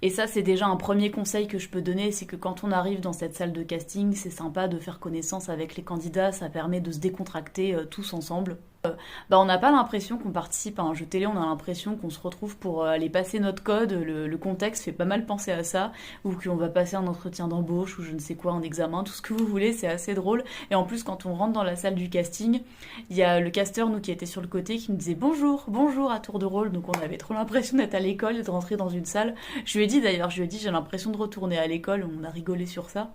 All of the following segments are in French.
Et ça, c'est déjà un premier conseil que je peux donner, c'est que quand on arrive dans cette salle de casting, c'est sympa de faire connaissance avec les candidats, ça permet de se décontracter tous ensemble. On n'a pas l'impression qu'on participe à un jeu télé, on a l'impression qu'on se retrouve pour aller passer notre code. Le contexte fait pas mal penser à ça, ou qu'on va passer un entretien d'embauche, ou je ne sais quoi, un examen, tout ce que vous voulez, c'est assez drôle. Et en plus, quand on rentre dans la salle du casting, il y a le casteur, nous, qui était sur le côté, qui nous disait bonjour, bonjour à tour de rôle. Donc on avait trop l'impression d'être à l'école et de rentrer dans une salle. Je lui ai dit d'ailleurs, j'ai l'impression de retourner à l'école, on a rigolé sur ça.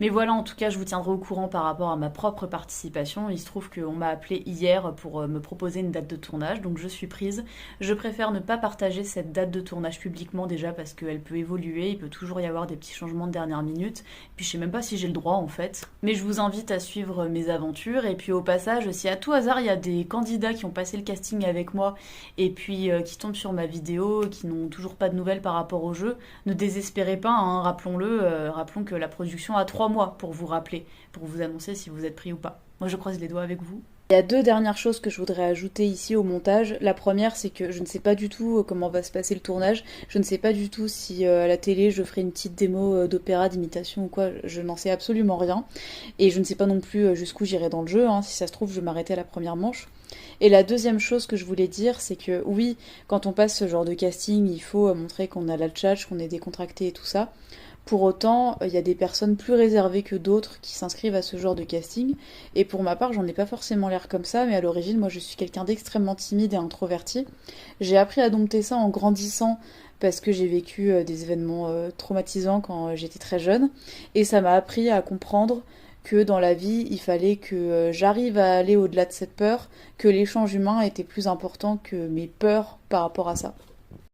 Mais voilà, en tout cas, je vous tiendrai au courant par rapport à ma propre participation. Il se trouve qu'on m'a appelé hier pour me proposer une date de tournage, donc je suis prise. Je préfère ne pas partager cette date de tournage publiquement déjà parce qu'elle peut évoluer, il peut toujours y avoir des petits changements de dernière minute. Puis je sais même pas si j'ai le droit en fait. Mais je vous invite à suivre mes aventures. Et puis au passage, si à tout hasard il y a des candidats qui ont passé le casting avec moi et puis qui tombent sur ma vidéo, qui n'ont toujours pas de nouvelles par rapport au jeu, ne désespérez pas, hein, rappelons-le, rappelons que la production a 3 mois pour vous rappeler, pour vous annoncer si vous êtes pris ou pas. Moi je croise les doigts avec vous. Il y a 2 dernières choses que je voudrais ajouter ici au montage. La première, c'est que je ne sais pas du tout comment va se passer le tournage. Je ne sais pas du tout si à la télé je ferai une petite démo d'opéra, d'imitation ou quoi. Je n'en sais absolument rien. Et je ne sais pas non plus jusqu'où j'irai dans le jeu, hein. Si ça se trouve, je vais m'arrêter à la première manche. Et la deuxième chose que je voulais dire, c'est que oui, quand on passe ce genre de casting, il faut montrer qu'on a la tchatch, qu'on est décontracté et tout ça. Pour autant, il y a des personnes plus réservées que d'autres qui s'inscrivent à ce genre de casting. Et pour ma part, j'en ai pas forcément l'air comme ça, mais à l'origine, moi je suis quelqu'un d'extrêmement timide et introverti. J'ai appris à dompter ça en grandissant parce que j'ai vécu des événements traumatisants quand j'étais très jeune. Et ça m'a appris à comprendre que dans la vie, il fallait que j'arrive à aller au-delà de cette peur, que l'échange humain était plus important que mes peurs par rapport à ça.